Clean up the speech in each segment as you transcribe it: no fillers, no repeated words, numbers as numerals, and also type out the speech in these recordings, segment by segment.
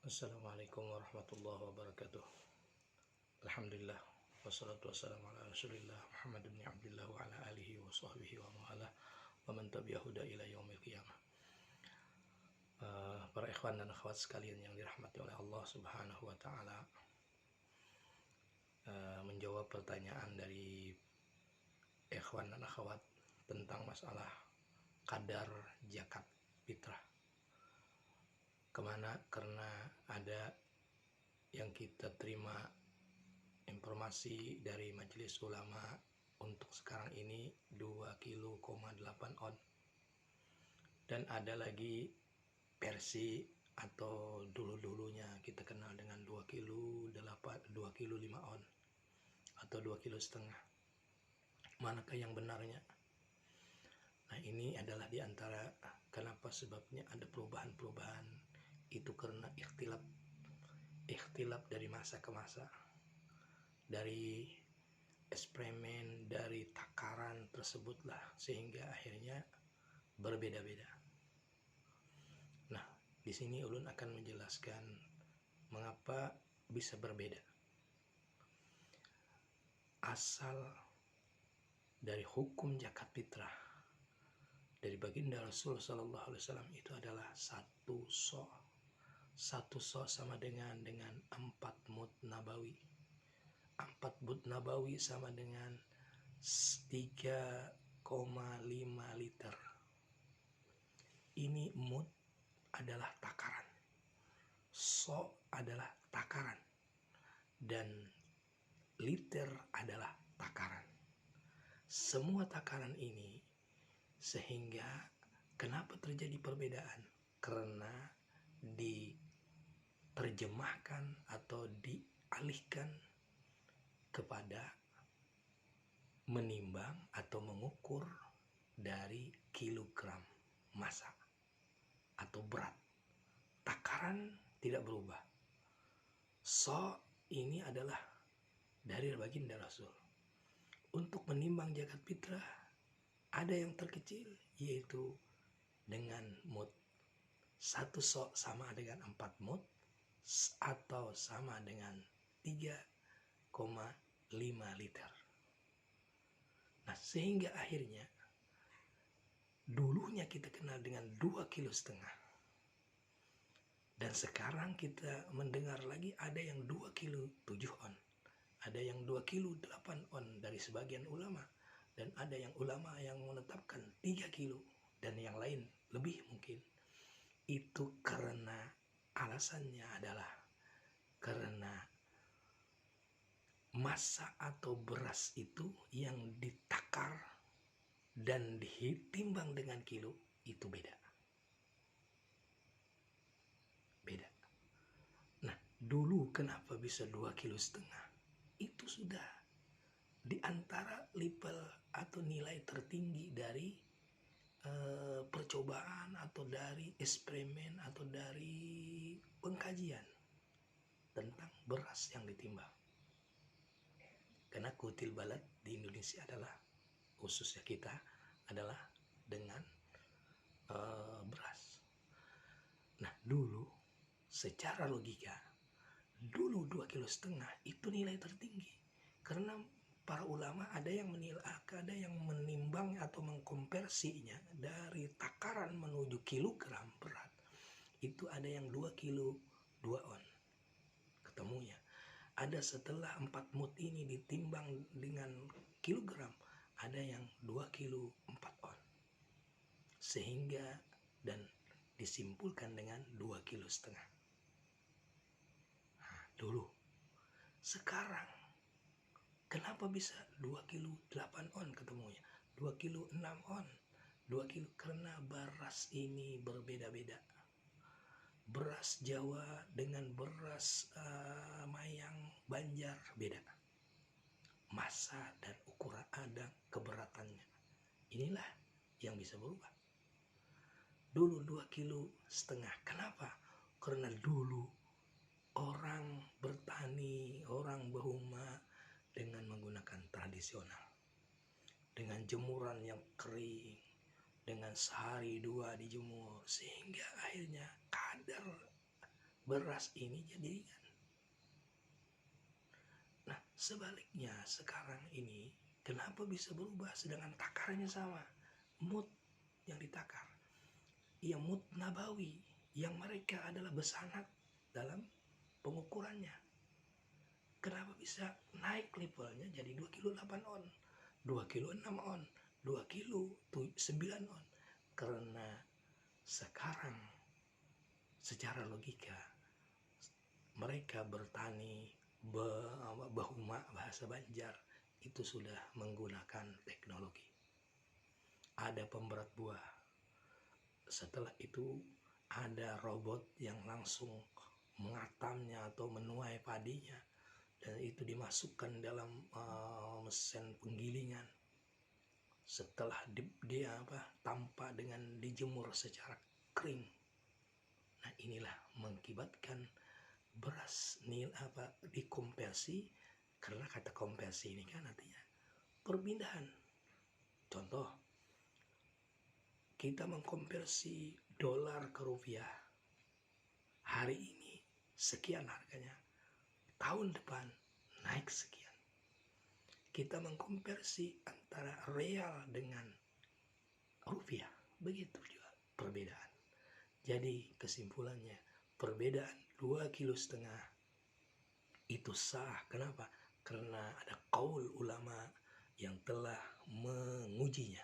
Assalamualaikum warahmatullahi wabarakatuh. Alhamdulillah wassalatu wassalamu ala Rasulillah Muhammad bin Abdullah wa ala alihi wa sahbihi wa ma'ala wa man tabi'ahu ila yaumil qiyamah. Para ikhwan dan akhwat sekalian yang dirahmati oleh Allah Subhanahu wa taala, menjawab pertanyaan dari ikhwan dan akhwat tentang masalah kadar zakat fitrah. Karena ada yang kita terima informasi dari Majelis Ulama untuk sekarang ini 2,8 kg on, dan ada lagi versi atau dulunya kita kenal dengan 2,5 kg on atau 2,5 kg. Manakah yang benarnya? Nah, ini adalah diantara kenapa sebabnya ada perubahan itu, karena ikhtilaf dari masa ke masa, dari eksperimen, dari takaran tersebutlah, sehingga akhirnya berbeda-beda. Nah, di sini ulun akan menjelaskan mengapa bisa berbeda. Asal dari hukum zakat fitrah dari baginda Rasul Sallallahu Alaihi Wasallam itu adalah satu so sama dengan 4 mud nabawi. 4 mud nabawi sama dengan 3,5 liter. Ini mud adalah takaran, so adalah takaran, dan liter adalah takaran. Semua takaran ini, sehingga kenapa terjadi perbedaan? Karena diterjemahkan atau dialihkan kepada menimbang atau mengukur dari kilogram massa atau berat. Takaran tidak berubah. So ini adalah dari baginda Rasul. Untuk menimbang zakat fitrah ada yang terkecil, yaitu dengan mud. 1 so sama dengan 4 mud atau sama dengan 3,5 liter. Nah, sehingga akhirnya dulunya kita kenal dengan 2,5 kg. Dan sekarang kita mendengar lagi ada yang 2,7 kg on. Ada yang 2,8 kg on dari sebagian ulama. Dan ada yang ulama yang menetapkan 3 kilo dan yang lain lebih mungkin. Itu karena alasannya adalah karena massa atau beras itu yang ditakar dan ditimbang dengan kilo itu beda. Nah, dulu kenapa bisa 2,5 kg? Itu sudah di antara level atau nilai tertinggi dari percobaan atau dari eksperimen atau dari pengkajian tentang beras yang ditimbang. Karena kutil balad di Indonesia adalah, khususnya kita, adalah dengan beras. Nah, dulu secara logika, dulu 2,5 kg itu nilai tertinggi, karena para ulama ada yang menimbang atau mengkonversinya dari takaran menuju kilogram berat. Itu ada yang 2 kilo 2 on ketemunya. Ada setelah 4 mud ini ditimbang dengan kilogram, ada yang 2 kilo 4 on. Sehingga dan disimpulkan dengan 2,5 kg. Nah, dulu. Sekarang kenapa bisa 2,8 kg on ketemunya? 2,6 kg on. 2 kilo karena beras ini berbeda-beda. Beras Jawa dengan beras Mayang Banjar beda. Massa dan ukuran ada keberatannya. Inilah yang bisa berubah. Dulu 2,5 kg. Kenapa? Karena dulu orang bertani, orang berumah dengan menggunakan tradisional, dengan jemuran yang kering, dengan sehari 2 dijemur, sehingga akhirnya kadar beras ini jadi ringan. Nah, sebaliknya sekarang ini kenapa bisa berubah sedangkan takarannya sama? Mut yang ditakar, mut nabawi yang mereka adalah besanat dalam pengukurannya. Kenapa bisa naik levelnya jadi 2 kilo 8 on, 2 kilo 6 on, 2 kilo 9 on? Karena sekarang secara logika mereka bertani bahuma bahasa Banjar itu sudah menggunakan teknologi. Ada pemberat buah. Setelah itu ada robot yang langsung mengatamnya atau menuai padinya, dan itu dimasukkan dalam mesin penggilingan. Setelah dia tanpa dengan dijemur secara kering. Nah, inilah mengakibatkan beras dikonversi, karena kata konversi ini kan artinya perpindahan. Contoh, kita mengkonversi dolar ke rupiah. Hari ini sekian harganya, tahun depan naik sekian. Kita mengkonversi antara real dengan rupiah, begitu juga perbedaan. Jadi kesimpulannya, perbedaan 2,5 kilo itu sah. Kenapa? Karena ada qaul ulama yang telah mengujinya.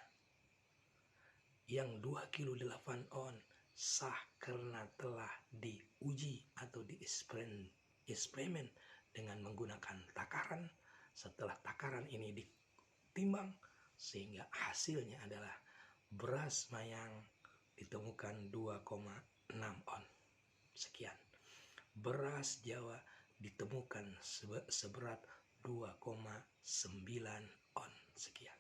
Yang 2 kilo 8 on sah karena telah diuji atau dieksperimen dengan menggunakan takaran. Setelah takaran ini ditimbang, sehingga hasilnya adalah beras mayang ditemukan 2,6 on sekian. Beras Jawa ditemukan seberat 2,9 on sekian.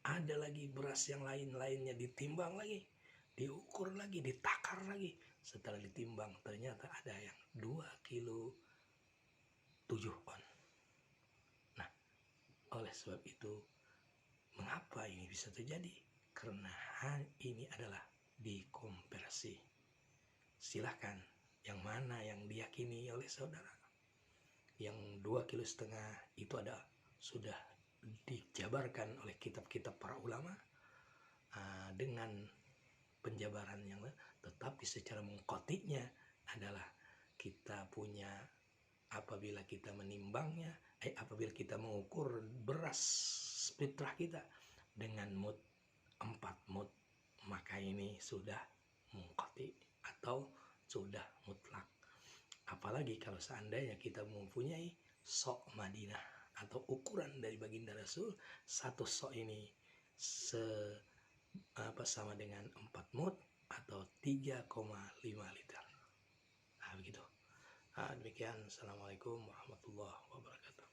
Ada lagi beras yang lainnya ditimbang lagi, diukur lagi, ditakar lagi. Setelah ditimbang ternyata ada yang 2 kilo 7 on. Nah, oleh sebab itu mengapa ini bisa terjadi? Karena ini adalah dikonversi. Silahkan yang mana yang diyakini oleh saudara. Yang 2,5 kilo itu ada sudah dijabarkan oleh kitab-kitab para ulama dengan penjabaran yang, tetapi secara mengkotiknya adalah kita punya, apabila kita menimbangnya, apabila kita mengukur beras fitrah kita dengan mut 4 mut, maka ini sudah mengkotik atau sudah mutlak. Apalagi kalau seandainya kita mempunyai sok Madinah atau ukuran dari baginda Rasul, satu sok ini sama dengan 4 mut atau 3,5 liter. Nah, begitu. Demikian. Assalamualaikum warahmatullahi wabarakatuh.